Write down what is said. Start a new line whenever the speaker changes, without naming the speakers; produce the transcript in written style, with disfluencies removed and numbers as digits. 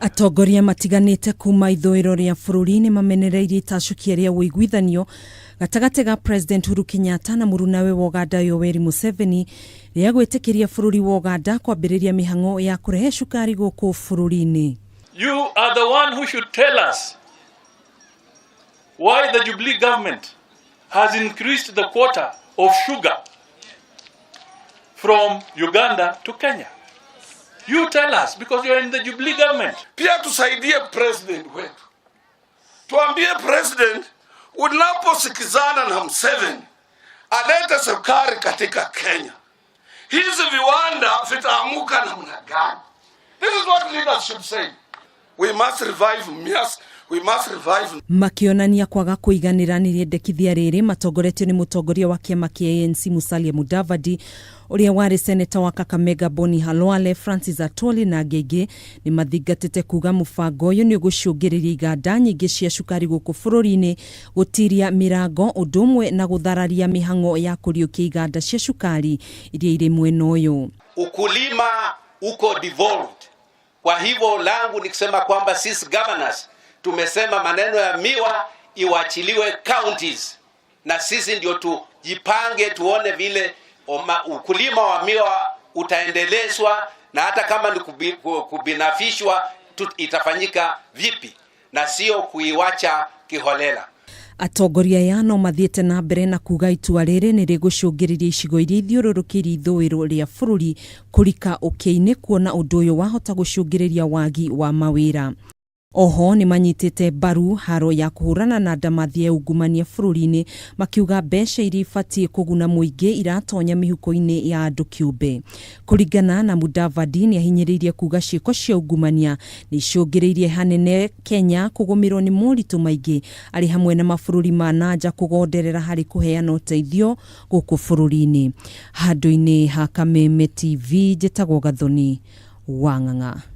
Atongoria matiganite kuma ithoero ria bururi ni mamenereirie itacukia ria uiguithanio gatagati ga President Uhuru Kenyatta na murunawe wa Uganda Yoweri Museveni ria gwitikiria bururi wa Uganda kwambiriria mihango ya kurehe cukari guku bururi-ini.
You are the one who should tell us why the Jubilee government has increased the quota of sugar from Uganda to Kenya. You tell us, because you are in the Jubilee government.
Pia tusaidie president wetu. Tuambie president, unaposikizana na Museveni, alete sukari katika Kenya. Hizi viwanda vitaamuka namna gani? This is what leaders should say. We must revive Mias. We must revive.
Makionania kwaga kuiganira niriendekithia riri matongoretio ni mutongoria wa kiama kia ANC Musalia Mudavadi, uria wari seneta wa Kakamega Boni Halwale, Francis Atoli na Ngenge ni mathingatite kuga mubango uyu ni ugucungiriria iganda nyingi cia cukari guku bururi-ini gutiria mirango undumwe na guthararia mihango ya kuriukia iganda cia cukari iria iri mwena uyu.
Ukulima uko devolved. Kwa hivyo langu ni kusema kwamba sisi governors tumesema maneno ya miwa iwachiliwe counties, na sisi ndio tujipange tuone vile ukulima wa miwa utaendelezwa, na hata kama ni kubinafishwa itafanyika vipi na sio kuiwacha kiholela.
Atongoria yano mathiete na mbere na kuga itua riri ni rigucungiriria icigo iria ithiururukirie ithuiro ria bururi kurika ukiini kuona undu uyu wahota gucungiriria wagi wa mawira. Oho ni manyitite baru haro ya kuhurana na ndamathi ya ungumania bururi-ini makiuga mbeca iria ibatie kuguna muingi iratonya mihuko-ini ya andu kiumbe. Kuringana na Mudavadi ni ahinyiriirie kuga ciiko cia ungumania ni icungiriirie hanene Kenya kugumirwo ni moritu maingi ari hamwe na mabururi ma nanja kugonderera hari kuheana uteithio guku bururi-ini. Handu-ini ha Kameme TV, Njĩtagwo Gathoni wa Ng'ang'a.